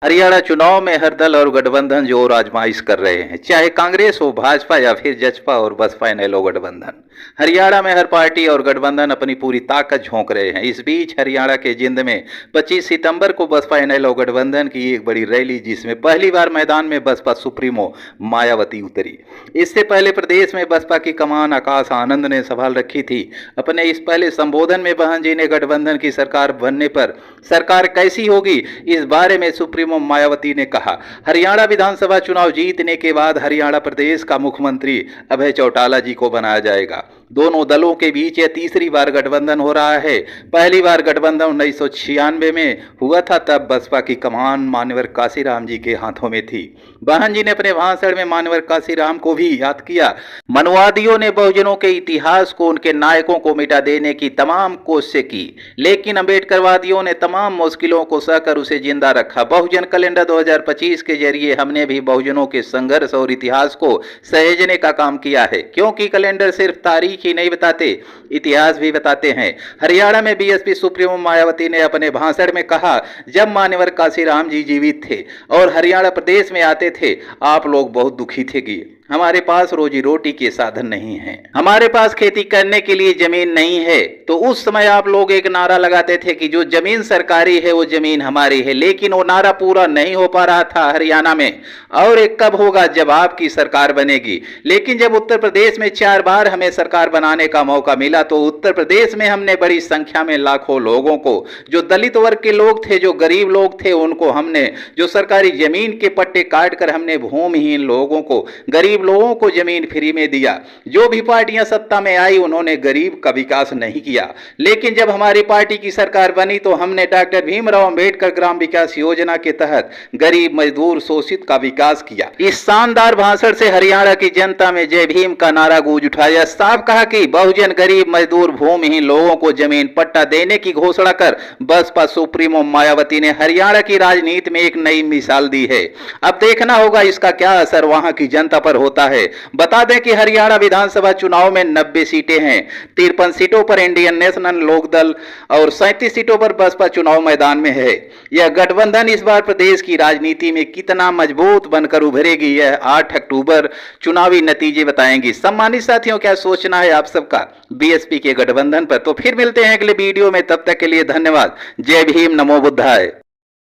हरियाणा चुनाव में हर दल और गठबंधन जोर आजमाइश कर रहे हैं, चाहे कांग्रेस हो, भाजपा या फिर जसपा और बसपा इनेलो गठबंधन। हरियाणा में हर पार्टी और गठबंधन अपनी पूरी ताकत झोंक रहे हैं। इस बीच हरियाणा के जिंद में 25 सितंबर को बसपा इनेलो गठबंधन की एक बड़ी रैली, जिसमें पहली बार मैदान में बसपा सुप्रीमो मायावती उतरी। इससे पहले प्रदेश में बसपा की कमान आकाश आनंद ने संभाल रखी थी। अपने इस पहले संबोधन में बहन जी ने गठबंधन की सरकार बनने पर सरकार कैसी होगी, इस बारे में सुप्रीमो मायावती ने कहा। हरियाणा विधानसभा चुनाव जीतने के बाद हरियाणा प्रदेश का मुख्यमंत्री अभय चौटाला जी को बनाया जाएगा। दोनों दलों के बीच यह तीसरी बार गठबंधन हो रहा है। पहली बार गठबंधन 1996 में हुआ था, तब बसपा की कमान मान्यवर काशीराम जी के हाथों में थी। बहन जी ने अपने भाषण में मान्यवर काशीराम को भी याद किया। मनुवादियों ने बहुजनों के इतिहास को, उनके नायकों को मिटा देने की तमाम कोशिशें की, लेकिन अम्बेडकरवादियों ने तमाम मुश्किलों को सहकर उसे जिंदा रखा। बहुजन कैलेंडर 2025 के जरिए हमने भी बहुजनों के संघर्ष और इतिहास को सहेजने का काम किया है, क्योंकि कैलेंडर सिर्फ तारीख ही नहीं बताते, इतिहास भी बताते हैं। हरियाणा में बीएसपी सुप्रीमो मायावती ने अपने भाषण में कहा, जब मान्यवर काशीराम जी जीवित थे और हरियाणा प्रदेश में आते थे, आप लोग बहुत दुखी थे कि हमारे पास रोजी रोटी के साधन नहीं है, हमारे पास खेती करने के लिए जमीन नहीं है। तो उस समय आप लोग एक नारा लगाते थे कि जो जमीन सरकारी है वो जमीन हमारी है, लेकिन वो नारा पूरा नहीं हो पा रहा था हरियाणा में। और एक कब होगा, जब आपकी सरकार बनेगी। लेकिन जब उत्तर प्रदेश में 4 बार हमें सरकार बनाने का मौका मिला, तो उत्तर प्रदेश में हमने बड़ी संख्या में लाखों लोगों को, जो दलित वर्ग के लोग थे, जो गरीब लोग थे, उनको हमने जो सरकारी जमीन के पट्टे काट कर हमने भूमिहीन लोगों को, गरीब लोगों को जमीन फ्री में दिया। जो भी पार्टियां सत्ता में आई, उन्होंने गरीब का विकास नहीं किया। लेकिन जब हमारी पार्टी की सरकार बनी, तो हमने डॉक्टर भीमराव अंबेडकर ग्राम विकास योजना के तहत गरीब, मजदूर, शोषित का विकास किया। इस शानदार भाषण से हरियाणा की जनता में जय भीम का नारा गूंज उठा। यह साफ कहा कि बहुजन, गरीब, मजदूर, भूमिहीन लोगों को जमीन पट्टा देने की घोषणा कर बसपा सुप्रीमो मायावती ने हरियाणा की राजनीति में एक नई मिसाल दी है। अब देखना होगा इसका क्या असर वहां की जनता पर होता है। बता दें कि हरियाणा विधानसभा चुनाव में 90 सीटें हैं। 53 सीटों पर इंडियन नेशनल लोकदल और 37 सीटों पर बसपा चुनाव मैदान में है। यह गठबंधन इस बार प्रदेश की राजनीति में कितना मजबूत बनकर उभरेगी, यह 8 अक्टूबर चुनावी नतीजे बताएंगी। सम्मानित साथियों, क्या सोचना है आप सबका बीएसपी के गठबंधन पर? तो फिर मिलते हैं अगले वीडियो में, तब तक के लिए धन्यवाद। जय भीम, नमो बुद्धाय।